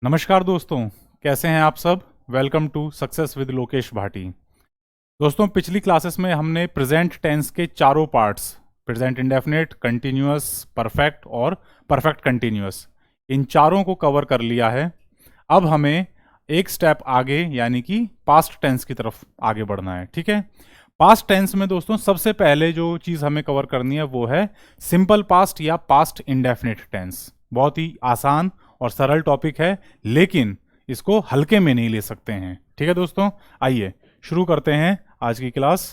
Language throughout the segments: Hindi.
नमस्कार दोस्तों, कैसे हैं आप सब। Welcome to success with Lokesh Bhati. दोस्तों, पिछली क्लासेस में हमने प्रेजेंट टेंस के चारों parts present indefinite, continuous, perfect और परफेक्ट कंटिन्यूअस, इन चारों को कवर कर लिया है। अब हमें एक स्टेप आगे यानी कि पास्ट टेंस की तरफ आगे बढ़ना है। ठीक है, पास्ट टेंस में दोस्तों सबसे पहले जो चीज़ हमें कवर करनी है वो है सिंपल पास्ट या पास्ट इंडेफिनिट टेंस। बहुत ही आसान और सरल टॉपिक है, लेकिन इसको हल्के में नहीं ले सकते हैं। ठीक है दोस्तों, आइए शुरू करते हैं आज की क्लास।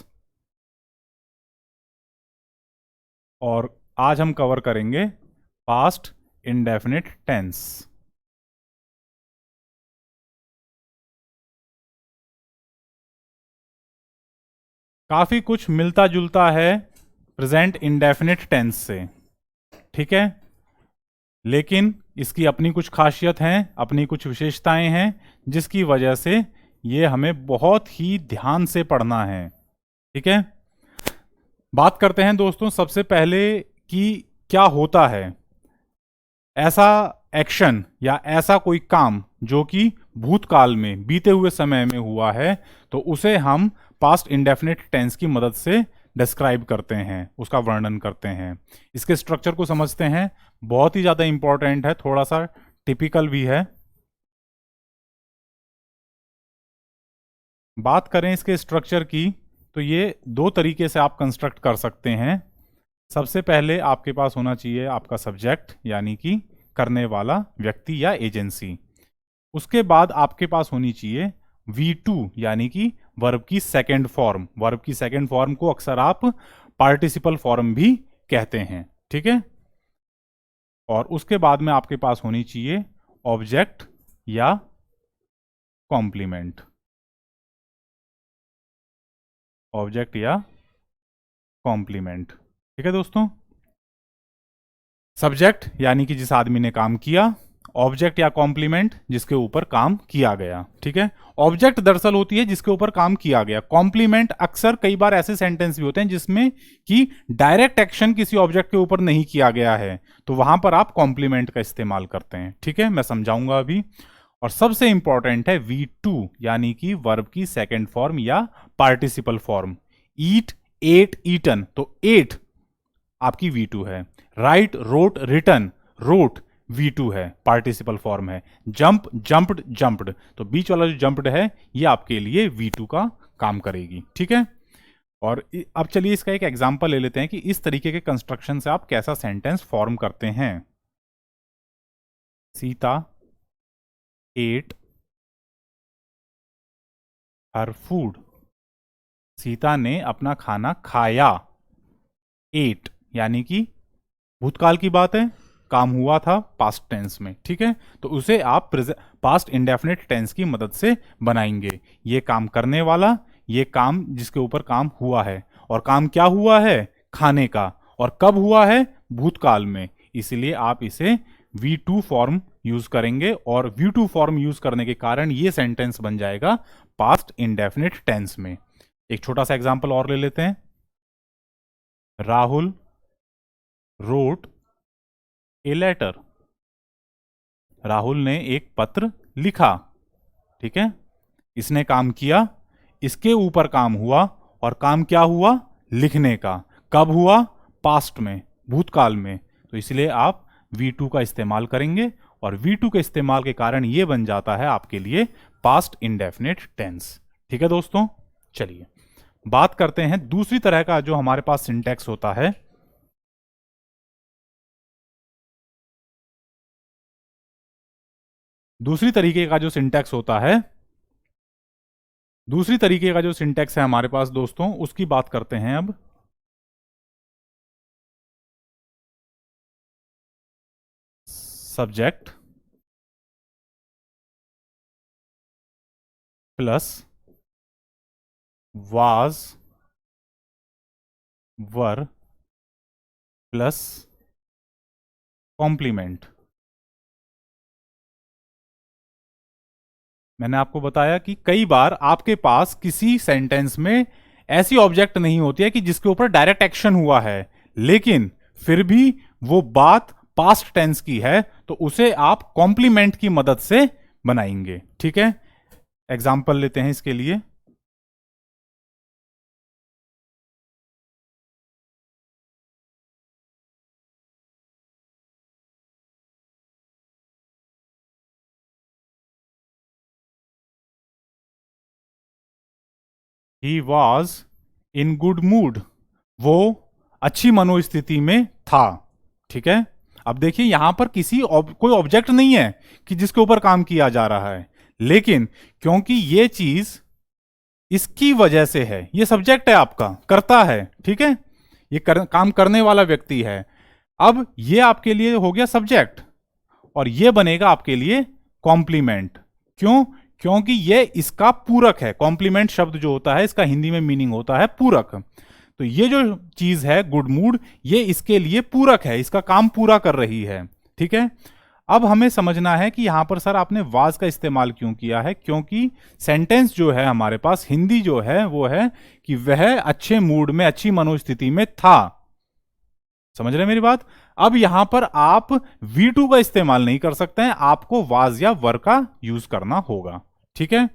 और आज हम कवर करेंगे पास्ट इंडेफिनिट टेंस। काफी कुछ मिलता जुलता है प्रेजेंट इंडेफिनिट टेंस से, ठीक है, लेकिन इसकी अपनी कुछ खासियत हैं, अपनी कुछ विशेषताएं हैं, जिसकी वजह से ये हमें बहुत ही ध्यान से पढ़ना है। ठीक है, बात करते हैं दोस्तों सबसे पहले कि क्या होता है ऐसा एक्शन या ऐसा कोई काम जो कि भूतकाल में बीते हुए समय में हुआ है, तो उसे हम पास्ट इंडेफिनिट टेंस की मदद से डिस्क्राइब करते हैं, उसका वर्णन करते हैं। इसके स्ट्रक्चर को समझते हैं, बहुत ही ज़्यादा इंपॉर्टेंट है, थोड़ा सा टिपिकल भी है। बात करें इसके स्ट्रक्चर की, तो ये दो तरीके से आप कंस्ट्रक्ट कर सकते हैं। सबसे पहले आपके पास होना चाहिए आपका सब्जेक्ट यानी कि करने वाला व्यक्ति या एजेंसी। उसके बाद आपके पास होनी चाहिए V2 यानी कि वर्ब की सेकंड फॉर्म। वर्ब की सेकंड फॉर्म को अक्सर आप पार्टिसिपल फॉर्म भी कहते हैं। ठीक है, और उसके बाद में आपके पास होनी चाहिए ऑब्जेक्ट या कॉम्प्लीमेंट। ऑब्जेक्ट या कॉम्प्लीमेंट, ठीक है दोस्तों। सब्जेक्ट यानी कि जिस आदमी ने काम किया, ऑब्जेक्ट या कॉम्प्लीमेंट जिसके ऊपर काम किया गया। ठीक है, ऑब्जेक्ट दरअसल होती है जिसके ऊपर काम किया गया। कॉम्प्लीमेंट अक्सर कई बार ऐसे सेंटेंस भी होते हैं जिसमें कि डायरेक्ट एक्शन किसी ऑब्जेक्ट के ऊपर नहीं किया गया है, तो वहां पर आप कॉम्प्लीमेंट का इस्तेमाल करते हैं। ठीक है, मैं समझाऊंगा अभी। और सबसे इंपॉर्टेंट है V2 यानी कि वर्ब की सेकेंड फॉर्म या participle form. Eat, ate, eaten, तो एट आपकी V2 है। Write, wrote, written, wrote V2 है, पार्टिसिपल फॉर्म है। जंप, जंप्ड, जंप्ड, तो बीच वाला जो जंप्ड है ये आपके लिए V2 का काम करेगी। ठीक है, और अब चलिए इसका एक एग्जांपल ले लेते हैं कि इस तरीके के कंस्ट्रक्शन से आप कैसा सेंटेंस फॉर्म करते हैं। Sita at her food. Sita ने अपना खाना खाया। एट यानी कि भूतकाल की बात है, काम हुआ था पास्ट टेंस में। ठीक है, तो उसे आप पास्ट इंडेफिनिट टेंस की मदद से बनाएंगे। ये काम करने वाला, ये काम जिसके ऊपर काम हुआ है, और काम क्या हुआ है, खाने का, और कब हुआ है, भूतकाल में। इसलिए आप इसे V2 फॉर्म यूज करेंगे, और V2 फॉर्म यूज करने के कारण ये सेंटेंस बन जाएगा पास्ट इंडेफिनिट टेंस में। एक छोटा सा एग्जांपल और ले लेते हैं। Rahul wrote a letter. Rahul ने एक पत्र लिखा। ठीक है, इसने काम किया, इसके ऊपर काम हुआ, और काम क्या हुआ, लिखने का। कब हुआ, पास्ट में, भूतकाल में। तो इसलिए आप V2 का इस्तेमाल करेंगे, और V2 के इस्तेमाल के कारण यह बन जाता है आपके लिए पास्ट इंडेफिनिट टेंस। ठीक है दोस्तों, चलिए बात करते हैं दूसरी तरह का जो हमारे पास सिंटैक्स होता है। दूसरी तरीके का जो सिंटैक्स होता है, दूसरी तरीके का जो सिंटैक्स है हमारे पास दोस्तों, उसकी बात करते हैं अब। Subject plus was were plus complement. मैंने आपको बताया कि कई बार आपके पास किसी सेंटेंस में ऐसी ऑब्जेक्ट नहीं होती है कि जिसके ऊपर डायरेक्ट एक्शन हुआ है, लेकिन फिर भी वो बात पास्ट टेंस की है तो उसे आप कॉम्प्लीमेंट की मदद से बनाएंगे। ठीक है, एग्जाम्पल लेते हैं इसके लिए। He was in good mood, वो अच्छी मनोस्थिति में था। ठीक है, अब देखिए यहां पर कोई ऑब्जेक्ट नहीं है कि जिसके ऊपर काम किया जा रहा है, लेकिन क्योंकि ये चीज इसकी वजह से है, ये सब्जेक्ट है आपका, करता है। ठीक है, काम करने वाला व्यक्ति है। अब ये आपके लिए हो गया सब्जेक्ट और ये बनेगा आपके लिए कॉम्प्लीमेंट। क्यों? क्योंकि ये इसका पूरक है। कॉम्प्लीमेंट शब्द जो होता है इसका हिंदी में मीनिंग होता है पूरक। तो ये जो चीज है गुड मूड, ये इसके लिए पूरक है, इसका काम पूरा कर रही है। ठीक है, अब हमें समझना है कि यहां पर सर आपने वाज का इस्तेमाल क्यों किया है। क्योंकि सेंटेंस जो है हमारे पास हिंदी जो है वो है कि वह अच्छे मूड में, अच्छी मनोस्थिति में था। समझ रहे हैं मेरी बात? अब यहां पर आप V2 का इस्तेमाल नहीं कर सकते हैं, आपको वाज या वर का यूज करना होगा। ठीक है,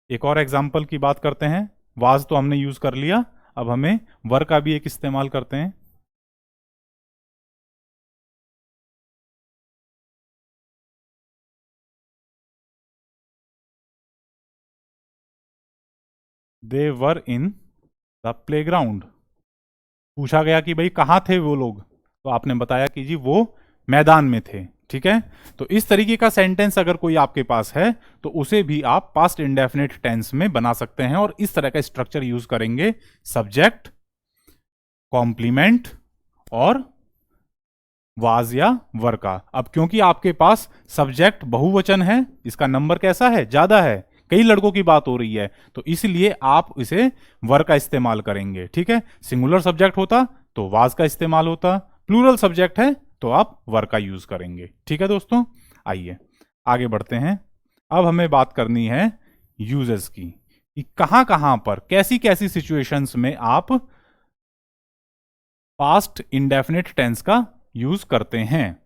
एक और एग्जाम्पल की बात करते हैं। वाज तो हमने यूज कर लिया, अब हमें वर का भी एक इस्तेमाल करते हैं। दे वर इन द प्लेग्राउंड। पूछा गया कि भाई कहाँ थे वो लोग, तो आपने बताया कि जी वो मैदान में थे। ठीक है, तो इस तरीके का सेंटेंस अगर कोई आपके पास है तो उसे भी आप पास्ट इंडेफिनिट टेंस में बना सकते हैं और इस तरह का स्ट्रक्चर यूज करेंगे, सब्जेक्ट, कॉम्प्लीमेंट और वाज या वर का। अब क्योंकि आपके पास सब्जेक्ट बहुवचन है, इसका नंबर कैसा है, ज्यादा है, कई लड़कों की बात हो रही है, तो इसलिए आप इसे वर का इस्तेमाल करेंगे। ठीक है, सिंगुलर सब्जेक्ट होता तो वाज का इस्तेमाल होता, प्लूरल सब्जेक्ट है तो आप वर का यूज करेंगे। ठीक है दोस्तों, आइए आगे बढ़ते हैं। अब हमें बात करनी है यूजेस की, कि कहां कहां पर कैसी कैसी सिचुएशंस में आप पास्ट इंडेफिनिट टेंस का यूज करते हैं।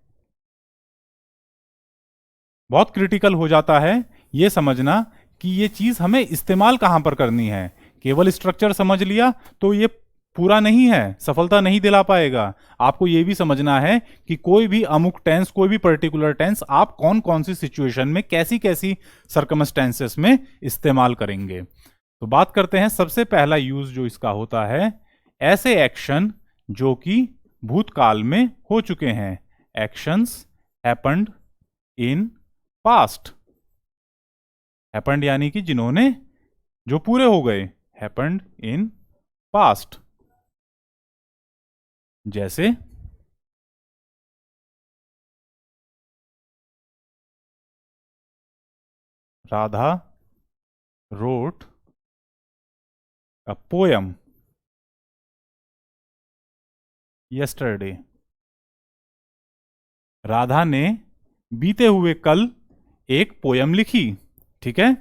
बहुत क्रिटिकल हो जाता है यह समझना कि यह चीज हमें इस्तेमाल कहां पर करनी है। केवल स्ट्रक्चर समझ लिया तो यह पूरा नहीं है, सफलता नहीं दिला पाएगा। आपको यह भी समझना है कि कोई भी अमुक टेंस, कोई भी पर्टिकुलर टेंस आप कौन कौन सी सिचुएशन में, कैसी कैसी सर्कमस्टेंसेस में इस्तेमाल करेंगे। तो बात करते हैं, सबसे पहला यूज जो इसका होता है, ऐसे एक्शन जो कि भूतकाल में हो चुके हैं। Actions happened in past. Happened यानी कि जिन्होंने, जो पूरे हो गए, हैपेंड इन पास्ट। जैसे Radha wrote a poem yesterday. Radha ने बीते हुए कल एक पोयम लिखी। ठीक है,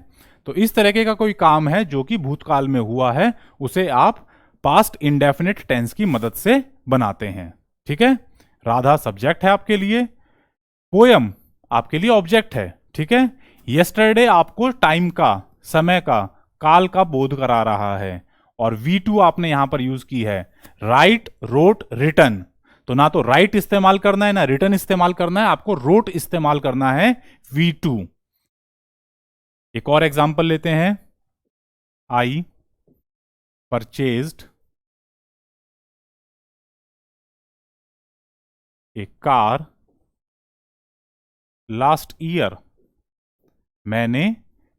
तो इस तरीके का कोई काम है जो कि भूतकाल में हुआ है, उसे आप पास्ट इंडेफिनिट टेंस की मदद से बनाते हैं। ठीक है, राधा सब्जेक्ट है आपके लिए, पोयम आपके लिए ऑब्जेक्ट है। ठीक है, यस्टरडे आपको टाइम का, समय का, काल का बोध करा रहा है, और V2 आपने यहां पर यूज की है, राइट, रोट, रिटन। तो ना तो राइट इस्तेमाल करना है ना रिटन इस्तेमाल करना है, आपको रोट इस्तेमाल करना है, V2। एक और एग्जांपल लेते हैं। आई परचेज्ड ए कार लास्ट ईयर। मैंने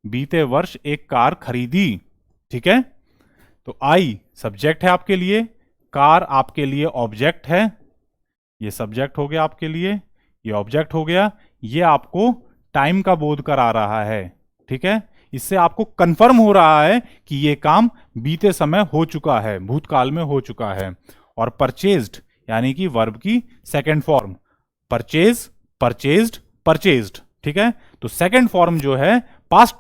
बीते वर्ष एक कार खरीदी। ठीक है, तो आई सब्जेक्ट है आपके लिए, कार आपके लिए ऑब्जेक्ट है। ये सब्जेक्ट हो गया आपके लिए, ये ऑब्जेक्ट हो गया। ये आपको टाइम का बोध करा रहा है। ठीक है, इससे आपको कंफर्म हो रहा है कि ये काम बीते समय हो चुका है, भूतकाल में हो चुका है। और परचेज्ड यानी कि वर्ब की second form, purchase, purchased, purchased. ठीक है, तो सेकंड फॉर्म जो है पास्ट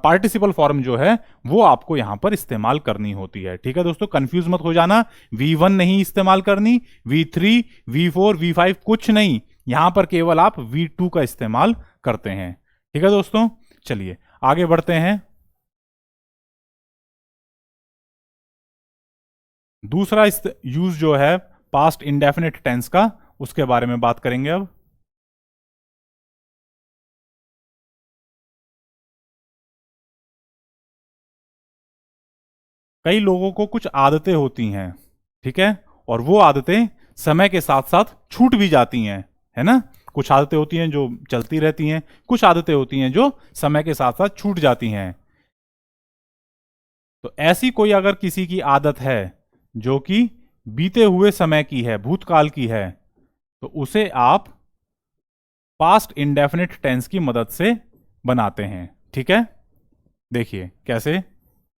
पार्टिसिपल फॉर्म जो है वो आपको यहां पर इस्तेमाल करनी होती है। ठीक है दोस्तों, कंफ्यूज मत हो जाना, V1 नहीं इस्तेमाल करनी, V3, V4, V5 कुछ नहीं, यहां पर केवल आप V2 का इस्तेमाल करते हैं। ठीक है दोस्तों, चलिए आगे बढ़ते हैं। दूसरा यूज जो है पास्ट इंडेफिनिट टेंस का, उसके बारे में बात करेंगे अब। कई लोगों को कुछ आदतें होती हैं, ठीक है, और वो आदतें समय के साथ साथ छूट भी जाती हैं, है ना। कुछ आदतें होती हैं जो चलती रहती हैं, कुछ आदतें होती हैं जो समय के साथ साथ छूट जाती हैं। तो ऐसी कोई अगर किसी की आदत है जो कि बीते हुए समय की है, भूतकाल की है, तो उसे आप पास्ट इंडेफिनिट टेंस की मदद से बनाते हैं। ठीक है, देखिए कैसे,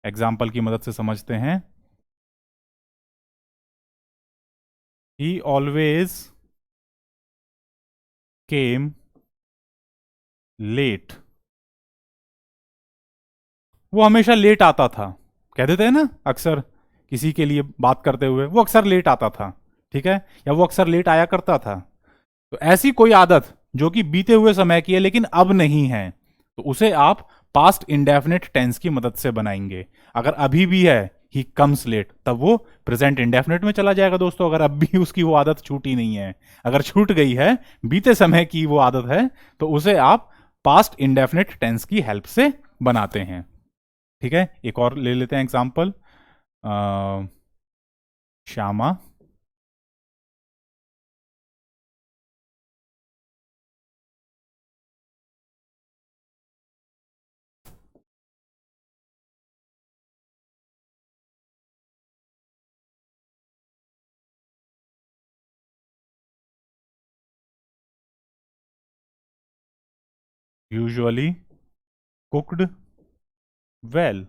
एग्जाम्पल की मदद से समझते हैं। ही ऑलवेज केम लेट, वो हमेशा लेट आता था। कह देते हैं ना अक्सर, किसी के लिए बात करते हुए, वो अक्सर लेट आता था, ठीक है, या वो अक्सर लेट आया करता था। तो ऐसी कोई आदत जो कि बीते हुए समय की है लेकिन अब नहीं है, तो उसे आप पास्ट इंडेफिनिट टेंस की मदद से बनाएंगे। अगर अभी भी है ही कम्स लेट, तब वो प्रेजेंट इंडेफिनिट में चला जाएगा दोस्तों, अगर अब भी उसकी वो आदत छूटी नहीं है। अगर छूट गई है, बीते समय की वो आदत है, तो उसे आप पास्ट इंडेफिनिट टेंस की हेल्प से बनाते हैं। ठीक है, एक और ले लेते हैं example. Shyama usually cooked well,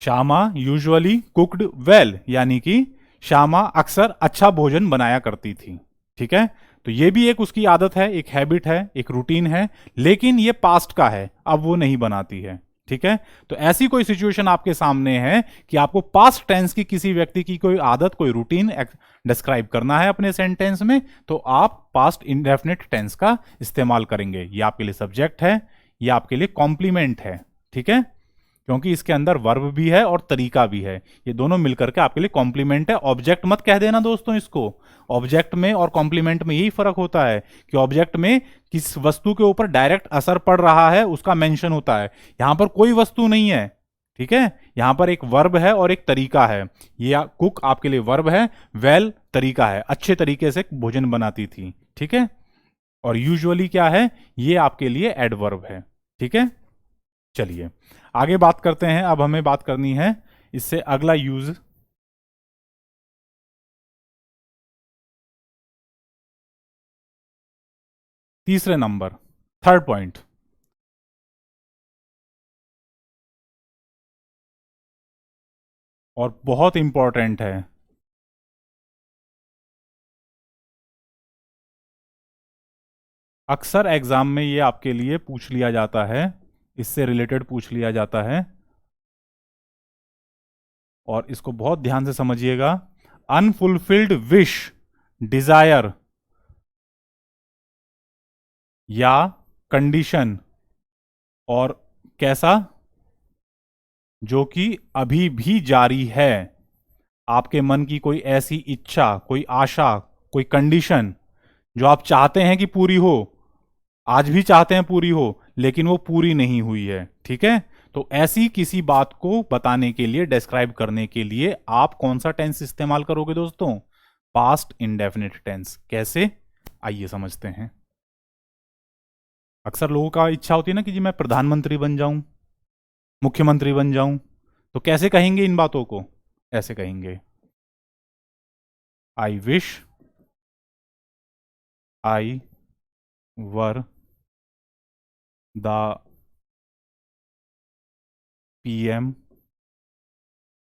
Shyama usually cooked well, यानी कि श्यामा अक्सर अच्छा भोजन बनाया करती थी। ठीक है, तो ये भी एक उसकी आदत है, एक हैबिट है, एक रूटीन है, लेकिन ये पास्ट का है, अब वो नहीं बनाती है। ठीक है, तो ऐसी कोई सिचुएशन आपके सामने है कि आपको पास्ट टेंस की किसी व्यक्ति की कोई आदत, कोई रूटीन डिस्क्राइब करना है अपने सेंटेंस में, तो आप पास्ट इंडेफिनिट टेंस का इस्तेमाल करेंगे। ये आपके लिए सब्जेक्ट है, ये आपके लिए कॉम्प्लीमेंट है। ठीक है, क्योंकि इसके अंदर वर्ब भी है और तरीका भी है, ये दोनों मिलकर के आपके लिए कॉम्प्लीमेंट है। ऑब्जेक्ट मत कह देना दोस्तों इसको। ऑब्जेक्ट में और कॉम्प्लीमेंट में यही फर्क होता है कि ऑब्जेक्ट में किस वस्तु के ऊपर डायरेक्ट असर पड़ रहा है उसका मेंशन होता है, यहां पर कोई वस्तु नहीं है। ठीक है, यहां पर एक वर्ब है और एक तरीका है। ये कुक आपके लिए वर्ब है, वेल तरीका है, अच्छे तरीके से भोजन बनाती थी। ठीक है, और यूजुअली क्या है, ये आपके लिए एडवर्ब है। ठीक है, चलिए आगे बात करते हैं। अब हमें बात करनी है इससे अगला यूज, तीसरे नंबर, थर्ड पॉइंट, और बहुत इंपॉर्टेंट है। अक्सर एग्जाम में ये आपके लिए पूछ लिया जाता है, इससे रिलेटेड पूछ लिया जाता है, और इसको बहुत ध्यान से समझिएगा। अनफुलफिल्ड विश, डिजायर या कंडीशन, और कैसा, जो कि अभी भी जारी है। आपके मन की कोई ऐसी इच्छा, कोई आशा, कोई कंडीशन जो आप चाहते हैं कि पूरी हो, आज भी चाहते हैं पूरी हो, लेकिन वो पूरी नहीं हुई है। ठीक है, तो ऐसी किसी बात को बताने के लिए, डिस्क्राइब करने के लिए आप कौन सा टेंस इस्तेमाल करोगे दोस्तों? Past indefinite tense. कैसे, आइए समझते हैं। अक्सर लोगों का इच्छा होती है ना कि जी मैं प्रधानमंत्री बन जाऊं, मुख्यमंत्री बन जाऊं, तो कैसे कहेंगे इन बातों को? ऐसे कहेंगे, आई wish I were the PM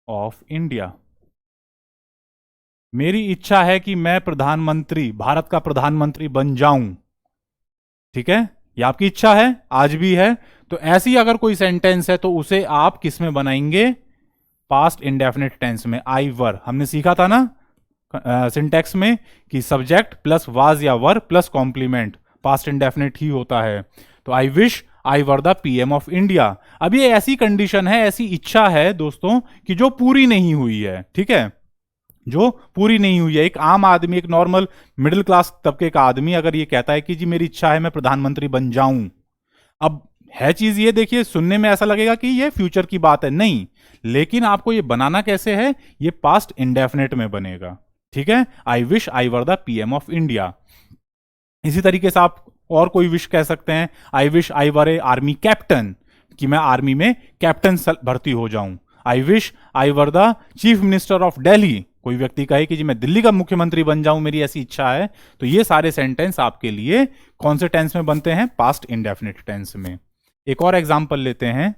of India. मेरी इच्छा है कि मैं प्रधानमंत्री, भारत का प्रधानमंत्री बन जाऊं। ठीक है, ये आपकी इच्छा है, आज भी है। तो ऐसी अगर कोई सेंटेंस है तो उसे आप किस में बनाएंगे? पास्ट इंडेफिनिट टेंस में। आई वर हमने सीखा था ना सिंटेक्स में कि सब्जेक्ट प्लस वाज या were plus complement past indefinite ही होता है। तो I wish I were the PM of India. अब ये ऐसी कंडीशन है, ऐसी इच्छा है दोस्तों कि जो पूरी नहीं हुई है, ठीक है, जो पूरी नहीं हुई है। एक आम आदमी, एक नॉर्मल मिडिल क्लास तबके का आदमी अगर ये कहता है कि जी मेरी इच्छा है मैं प्रधानमंत्री बन जाऊं, अब है चीज ये, देखिए सुनने में ऐसा लगेगा कि ये फ्यूचर की बात है, नहीं, लेकिन आपको ये बनाना कैसे है? ये पास्ट इंडेफिनिट में बनेगा, ठीक है। आई wish I were the PM of India. इसी तरीके से आप और कोई विश कह सकते हैं, आई wish I were A army captain, कि मैं आर्मी में कैप्टन भर्ती हो जाऊं। आई wish I were the chief minister of Delhi, कोई व्यक्ति कहे कि जी मैं दिल्ली का मुख्यमंत्री बन जाऊं, मेरी ऐसी इच्छा है। तो ये सारे सेंटेंस आपके लिए कौन से टेंस में बनते हैं? पास्ट इंडेफिनिट टेंस में। एक और एग्जांपल लेते हैं।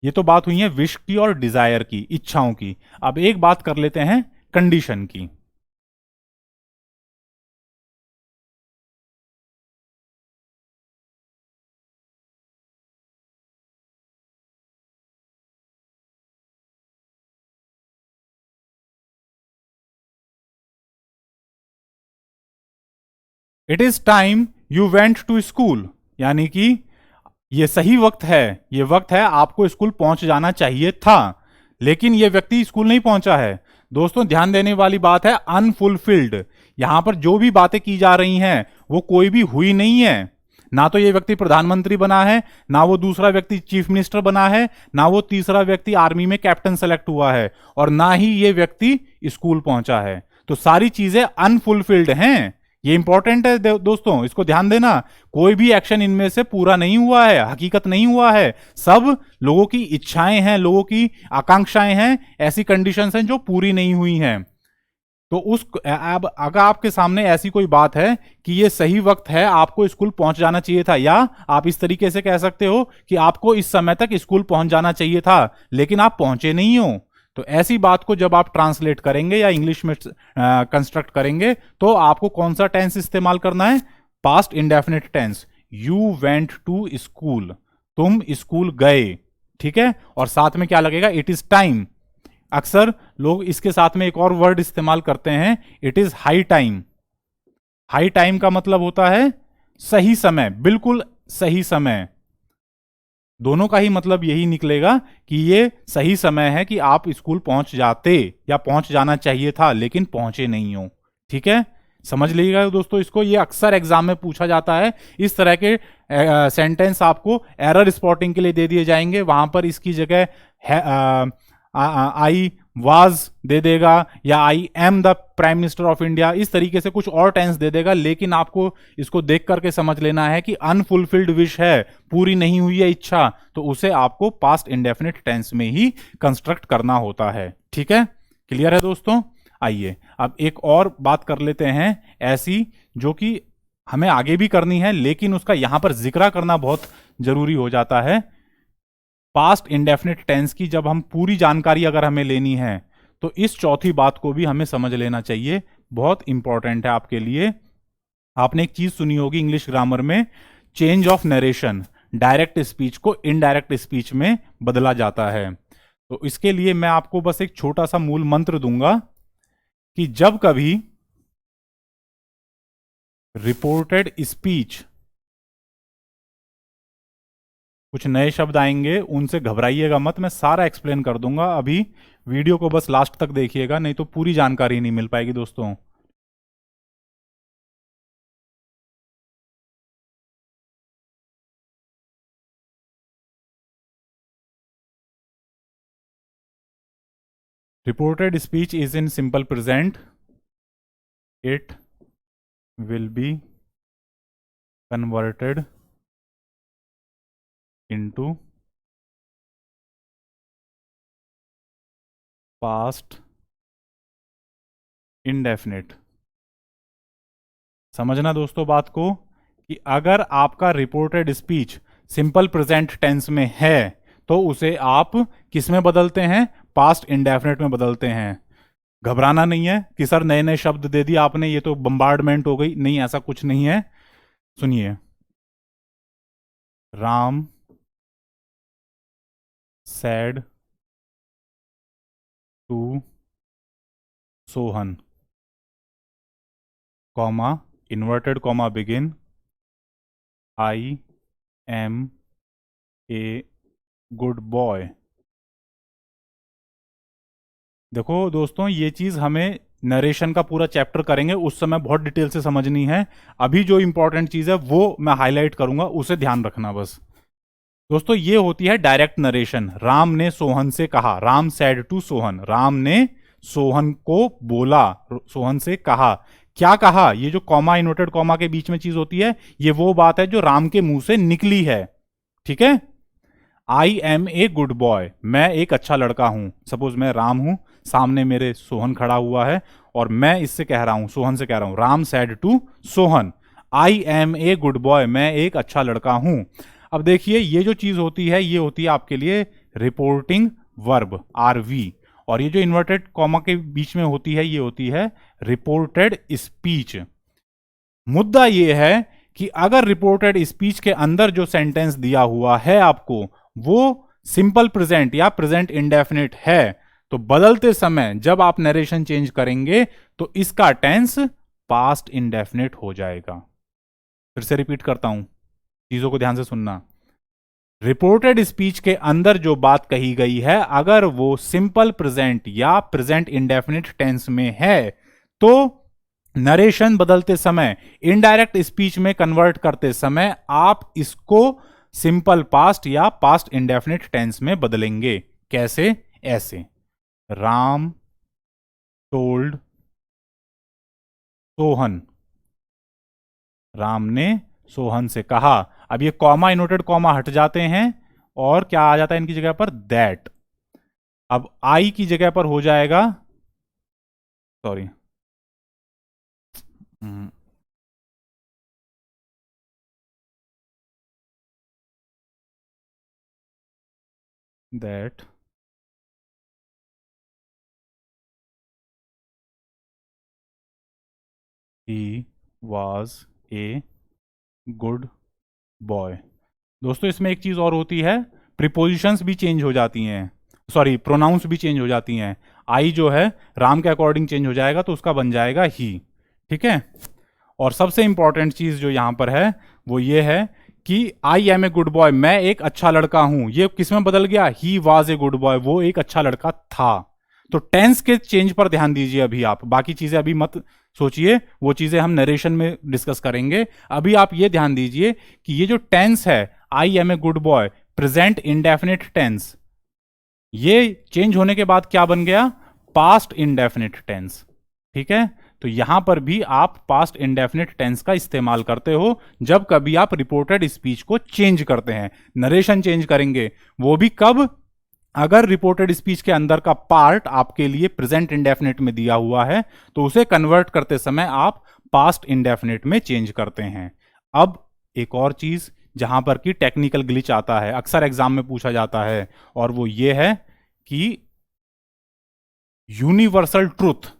ये तो बात हुई है विश की और डिजायर की, इच्छाओं की। अब एक बात कर लेते हैं कंडीशन की। It is time you went to school, यानी कि ये सही वक्त है, ये वक्त है आपको स्कूल पहुंच जाना चाहिए था, लेकिन ये व्यक्ति स्कूल नहीं पहुंचा है। दोस्तों ध्यान देने वाली बात है अनफुलफिल्ड। यहां पर जो भी बातें की जा रही हैं वो कोई भी हुई नहीं है। ना तो ये व्यक्ति प्रधानमंत्री बना है, ना वो दूसरा व्यक्ति चीफ मिनिस्टर बना है, ना वो तीसरा व्यक्ति आर्मी में कैप्टन सेलेक्ट हुआ है, और ना ही ये व्यक्ति स्कूल पहुंचा है। तो सारी चीजें अनफुलफिल्ड हैं। ये इंपॉर्टेंट है दोस्तों, इसको ध्यान देना। कोई भी एक्शन इनमें से पूरा नहीं हुआ है, हकीकत नहीं हुआ है। सब लोगों की इच्छाएं हैं, लोगों की आकांक्षाएं हैं, ऐसी कंडीशंस हैं जो पूरी नहीं हुई हैं। तो उस अब अगर आपके सामने ऐसी कोई बात है कि ये सही वक्त है, आपको स्कूल पहुंच जाना चाहिए था, या आप इस तरीके से कह सकते हो कि आपको इस समय तक स्कूल पहुंच जाना चाहिए था लेकिन आप पहुंचे नहीं हो, तो ऐसी बात को जब आप ट्रांसलेट करेंगे या इंग्लिश में कंस्ट्रक्ट करेंगे तो आपको कौन सा टेंस इस्तेमाल करना है? Past indefinite tense. You went to school, तुम स्कूल गए, ठीक है। और साथ में क्या लगेगा? It is time. अक्सर लोग इसके साथ में एक और वर्ड इस्तेमाल करते हैं, it is high time. High time का मतलब होता है सही समय, बिल्कुल सही समय। दोनों का ही मतलब यही निकलेगा कि ये सही समय है कि आप स्कूल पहुंच जाते या पहुंच जाना चाहिए था लेकिन पहुंचे नहीं हो, ठीक है। समझ लीजिएगा दोस्तों इसको, ये अक्सर एग्जाम में पूछा जाता है। इस तरह के सेंटेंस आपको एरर स्पॉटिंग के लिए दे दिए जाएंगे, वहां पर इसकी जगह आई वाज दे देगा या I am the prime minister of India, इस तरीके से कुछ और टेंस दे देगा। लेकिन आपको इसको देख करके समझ लेना है कि अनफुलफिल्ड विश है, पूरी नहीं हुई है इच्छा, तो उसे आपको पास्ट इंडेफिनिट टेंस में ही कंस्ट्रक्ट करना होता है, ठीक है। क्लियर है दोस्तों? आइए अब एक और बात कर लेते हैं ऐसी जो कि हमें आगे भी करनी है लेकिन उसका यहां पर जिक्र करना बहुत जरूरी हो जाता है। पास्ट इंडेफिनिट टेंस की जब हम पूरी जानकारी अगर हमें लेनी है तो इस चौथी बात को भी हमें समझ लेना चाहिए, बहुत इंपॉर्टेंट है आपके लिए। आपने एक चीज सुनी होगी इंग्लिश ग्रामर में, change of narration, direct speech को इनडायरेक्ट स्पीच में बदला जाता है। तो इसके लिए मैं आपको बस एक छोटा सा मूल मंत्र दूंगा कि जब कभी रिपोर्टेड स्पीच कुछ नए शब्द आएंगे उनसे घबराइएगा मत, मैं सारा एक्सप्लेन कर दूंगा। अभी वीडियो को बस लास्ट तक देखिएगा, नहीं तो पूरी जानकारी नहीं मिल पाएगी दोस्तों। Reported speech is in simple present, it will be converted into past indefinite. समझना दोस्तों बात को कि अगर आपका reported speech simple present tense में है तो उसे आप किस में बदलते हैं? पास्ट इंडेफिनिट में बदलते हैं। घबराना नहीं है कि सर नए नए शब्द दे दिए आपने, ये तो बम्बार्डमेंट हो गई, नहीं, ऐसा कुछ नहीं है। सुनिए, Ram said to Sohan, comma, inverted comma begin, I am a good boy. देखो दोस्तों, ये चीज हमें नरेशन का पूरा चैप्टर करेंगे उस समय बहुत डिटेल से समझनी है। अभी जो इंपॉर्टेंट चीज है वो मैं हाईलाइट करूंगा, उसे ध्यान रखना बस। दोस्तों, ये होती है डायरेक्ट नरेशन। राम ने सोहन से कहा, राम सेड टू सोहन, राम ने सोहन को बोला, सोहन से कहा। क्या कहा? ये जो कॉमा, इन्वर्टेड कॉमा के बीच में चीज होती है, ये वो बात है जो राम के मुंह से निकली है। ठीक है। I am a good boy, मैं एक अच्छा लड़का हूं। सपोज मैं राम हूं, सामने मेरे सोहन खड़ा हुआ है और मैं इससे कह रहा हूं, सोहन से कह रहा हूं, Ram said to Sohan, I am a good boy, मैं एक अच्छा लड़का हूं। अब देखिए, ये जो चीज होती है ये होती है आपके लिए रिपोर्टिंग वर्ब, आरवी। और ये जो इन्वर्टेड कॉमा के बीच में होती है ये होती है रिपोर्टेड स्पीच। मुद्दा ये है कि अगर रिपोर्टेड स्पीच के अंदर जो सेंटेंस दिया हुआ है आपको वो सिंपल प्रेजेंट या प्रेजेंट इंडेफिनिट है, तो बदलते समय जब आप नरेशन चेंज करेंगे तो इसका टेंस पास्ट इंडेफिनिट हो जाएगा। फिर से रिपीट करता हूं, चीजों को ध्यान से सुनना। रिपोर्टेड स्पीच के अंदर जो बात कही गई है, अगर वो सिंपल प्रेजेंट या प्रेजेंट इंडेफिनिट टेंस में है तो नरेशन बदलते समय, इनडायरेक्ट स्पीच में कन्वर्ट करते समय आप इसको सिंपल पास्ट या पास्ट इंडेफिनिट टेंस में बदलेंगे। कैसे? ऐसे, राम टोल्ड सोहन, राम ने सोहन से कहा। अब ये कॉमा, इनवर्टेड कॉमा हट जाते हैं और क्या आ जाता है इनकी जगह पर? दैट। अब आई की जगह पर हो जाएगा, sorry, that he was a good boy. दोस्तों, इसमें एक चीज और होती है, प्रीपोजिशंस भी चेंज हो जाती हैं, सॉरी प्रोनाउंस भी चेंज हो जाती हैं। आई जो है राम के अकॉर्डिंग चेंज हो जाएगा तो उसका बन जाएगा ही। ठीक है। और सबसे इंपॉर्टेंट चीज जो यहां पर है वो ये है कि I am a good boy, मैं एक अच्छा लड़का हूं, ये किस में बदल गया? He was a good boy, वो एक अच्छा लड़का था। तो टेंस के चेंज पर ध्यान दीजिए अभी आप, बाकी चीजें अभी मत सोचिए, वो चीजें हम नरेशन में डिस्कस करेंगे। अभी आप ये ध्यान दीजिए कि ये जो टेंस है, I am a good boy, present indefinite tense, ये चेंज होने के बाद क्या बन गया? Past indefinite tense. ठीक है। तो यहां पर भी आप पास्ट इंडेफिनिट टेंस का इस्तेमाल करते हो जब कभी आप रिपोर्टेड स्पीच को चेंज करते हैं, नरेशन चेंज करेंगे। वो भी कब? अगर रिपोर्टेड स्पीच के अंदर का पार्ट आपके लिए प्रेजेंट इंडेफिनिट में दिया हुआ है तो उसे कन्वर्ट करते समय आप पास्ट इंडेफिनिट में चेंज करते हैं। अब एक और चीज जहां पर कि टेक्निकल ग्लिच आता है, अक्सर एग्जाम में पूछा जाता है, और वो ये है कि यूनिवर्सल ट्रूथ।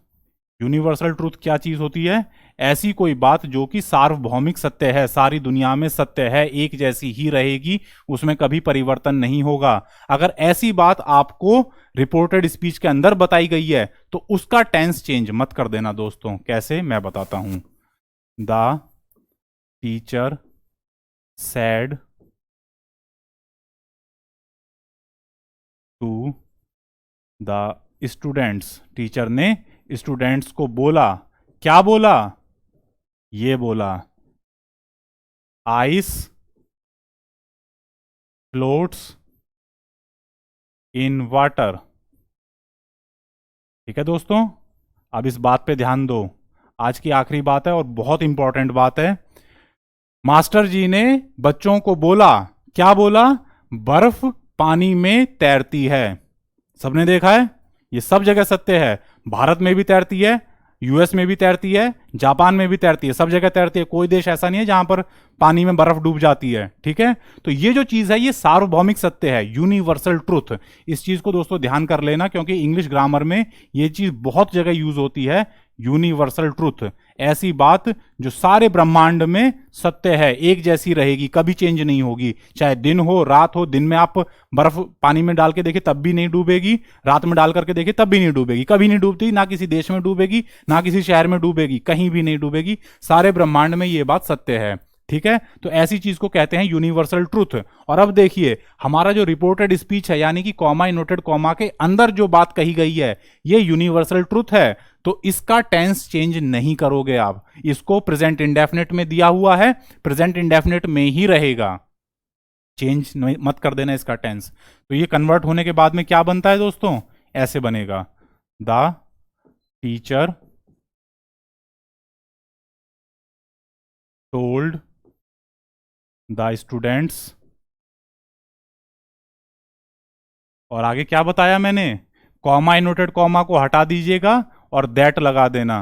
यूनिवर्सल ट्रूथ क्या चीज होती है? ऐसी कोई बात जो कि सार्वभौमिक सत्य है, सारी दुनिया में सत्य है, एक जैसी ही रहेगी, उसमें कभी परिवर्तन नहीं होगा। अगर ऐसी बात आपको रिपोर्टेड स्पीच के अंदर बताई गई है तो उसका टेंस चेंज मत कर देना दोस्तों। कैसे? मैं बताता हूं। The teacher said to the students, teacher ने स्टूडेंट्स को बोला। क्या बोला? ये बोला, आइस फ्लोट्स इन वाटर। ठीक है दोस्तों, अब इस बात पे ध्यान दो, आज की आखिरी बात है और बहुत इंपॉर्टेंट बात है। मास्टर जी ने बच्चों को बोला, क्या बोला? बर्फ पानी में तैरती है। सबने देखा है, ये सब जगह सत्य है। भारत में भी तैरती है, यूएस में भी तैरती है, जापान में भी तैरती है, सब जगह तैरती है। कोई देश ऐसा नहीं है जहां पर पानी में बर्फ डूब जाती है। ठीक है। तो ये जो चीज है ये सार्वभौमिक सत्य है, यूनिवर्सल ट्रुथ। इस चीज को दोस्तों ध्यान कर लेना, क्योंकि इंग्लिश ग्रामर में ये चीज बहुत जगह यूज होती है। यूनिवर्सल ट्रूथ, ऐसी बात जो सारे ब्रह्मांड में सत्य है, एक जैसी रहेगी, कभी चेंज नहीं होगी। चाहे दिन हो रात हो, दिन में आप बर्फ पानी में डाल के देखें तब भी नहीं डूबेगी, रात में डाल करके देखें तब भी नहीं डूबेगी, कभी नहीं डूबती, ना किसी देश में डूबेगी, ना किसी शहर में डूबेगी, कहीं भी नहीं डूबेगी, सारे ब्रह्मांड में ये बात सत्य है। ठीक है, तो ऐसी चीज को कहते हैं यूनिवर्सल ट्रूथ। और अब देखिए हमारा जो रिपोर्टेड स्पीच है, यानी कि कॉमा इनोटेड कॉमा के अंदर जो बात कही गई है, ये यूनिवर्सल ट्रूथ है, तो इसका टेंस चेंज नहीं करोगे आप। इसको प्रेजेंट इंडेफिनिट में दिया हुआ है, प्रेजेंट इंडेफिनिट में ही रहेगा, चेंज मत कर देना इसका टेंस। तो ये कन्वर्ट होने के बाद में क्या बनता है दोस्तों, ऐसे बनेगा, the teacher told the students, और आगे क्या बताया मैंने, कॉमा इनोटेड कॉमा को हटा दीजिएगा और दैट लगा देना,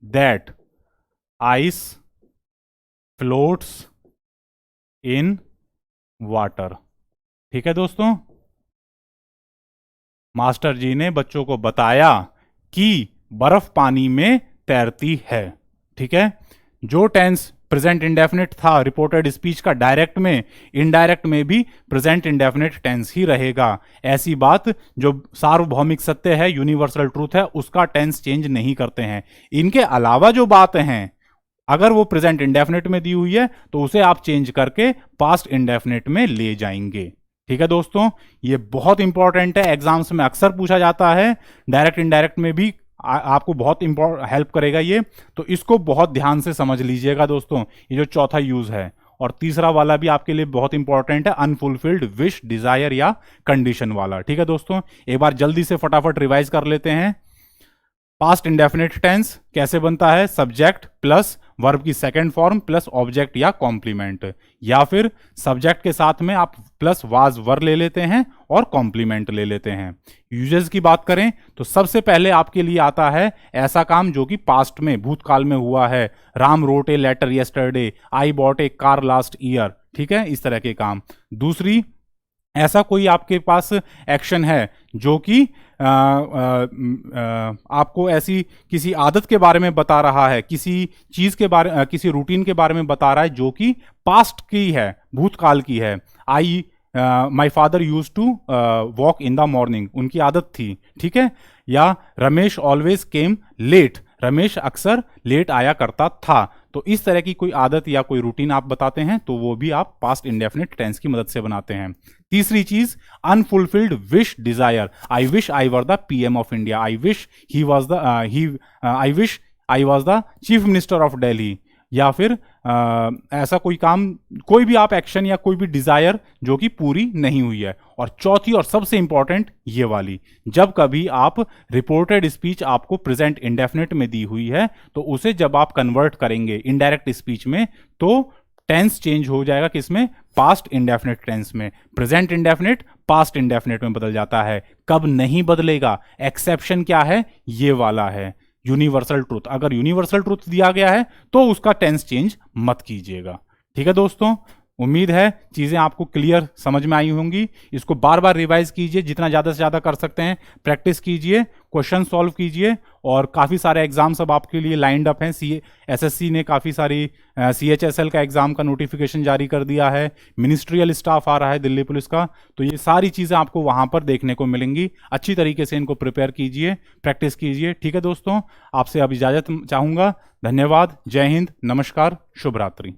that ice floats in water. ठीक है दोस्तों, मास्टर जी ने बच्चों को बताया कि बर्फ पानी में तैरती है। ठीक है, जो टेंस प्रेजेंट इंडेफिनिट था रिपोर्टेड स्पीच का, डायरेक्ट में इनडायरेक्ट में भी प्रेजेंट इंडेफिनिट टेंस ही रहेगा। ऐसी बात जो सार्वभौमिक सत्य है, यूनिवर्सल ट्रूथ है, उसका टेंस चेंज नहीं करते हैं। इनके अलावा जो बातें हैं, अगर वो प्रेजेंट इंडेफिनिट में दी हुई है तो उसे आप चेंज करके पास्ट इंडेफिनिट में ले जाएंगे। ठीक है दोस्तों, ये बहुत इंपॉर्टेंट है, एग्जाम्स में अक्सर पूछा जाता है, डायरेक्ट इनडायरेक्ट में भी आपको बहुत हेल्प करेगा ये, तो इसको बहुत ध्यान से समझ लीजिएगा दोस्तों। ये जो चौथा यूज है, और तीसरा वाला भी आपके लिए बहुत इंपॉर्टेंट है, अनफुलफिल्ड विश, डिजायर या कंडीशन वाला। ठीक है दोस्तों, एक बार जल्दी से फटाफट रिवाइज कर लेते हैं। पास्ट इंडेफिनिट टेंस कैसे बनता है, सब्जेक्ट प्लस वर्ब की सेकंड फॉर्म प्लस ऑब्जेक्ट या कॉम्प्लीमेंट, या फिर सब्जेक्ट के साथ में आप प्लस वाज वर ले लेते हैं और कॉम्प्लीमेंट ले लेते हैं। यूजेस की बात करें तो सबसे पहले आपके लिए आता है ऐसा काम जो कि पास्ट में, भूतकाल में हुआ है, Ram wrote a letter yesterday, I bought a car last year. ठीक है, इस तरह के काम। दूसरी, ऐसा कोई आपके पास एक्शन है जो कि आपको ऐसी किसी आदत के बारे में बता रहा है, किसी चीज के बारे, किसी रूटीन के बारे में बता रहा है जो कि पास्ट की है, भूतकाल की है। I my father use to walk in the morning, उनकी आदत थी। ठीक है, या Ramesh always came late, Ramesh अक्सर लेट आया करता था। तो इस तरह की कोई आदत या कोई रूटीन आप बताते हैं तो वो भी आप पास्ट इंडेफिनिट टेंस की मदद से बनाते हैं। तीसरी चीज, unfulfilled wish, desire, I wish I were the PM of India, I wish he was the I wish I was the chief minister of Delhi, या फिर ऐसा कोई काम, कोई भी आप एक्शन या कोई भी डिजायर जो कि पूरी नहीं हुई है। और चौथी और सबसे इंपॉर्टेंट ये वाली, जब कभी आप रिपोर्टेड स्पीच आपको प्रेजेंट इंडेफिनिट में दी हुई है तो उसे जब आप कन्वर्ट करेंगे इनडायरेक्ट स्पीच में तो टेंस चेंज हो जाएगा, किसमें, पास्ट इंडेफिनिट टेंस में। प्रेजेंट इंडेफिनिट पास्ट इंडेफिनिट में बदल जाता है। कब नहीं बदलेगा, एक्सेप्शन क्या है, ये वाला है यूनिवर्सल ट्रूथ। अगर यूनिवर्सल ट्रूथ दिया गया है तो उसका टेंस चेंज मत कीजिएगा। ठीक है दोस्तों, उम्मीद है चीजें आपको क्लियर समझ में आई होंगी। इसको बार बार रिवाइज कीजिए, जितना ज्यादा से ज्यादा कर सकते हैं प्रैक्टिस कीजिए, क्वेश्चन सॉल्व कीजिए। और काफी सारे एग्जाम्स अब आपके लिए लाइंड अप हैं। एसएससी ने काफी सारी CHSL का एग्जाम का नोटिफिकेशन जारी कर दिया है, मिनिस्ट्रियल स्टाफ आ रहा है दिल्ली पुलिस का, तो ये सारी चीजें आपको वहां पर देखने को मिलेंगी। अच्छी तरीके से इनको प्रिपेयर कीजिए, प्रैक्टिस कीजिए। ठीक है दोस्तों, आपसे अब इजाजत चाहूंगा। धन्यवाद, जय हिंद, नमस्कार, शुभ रात्रि।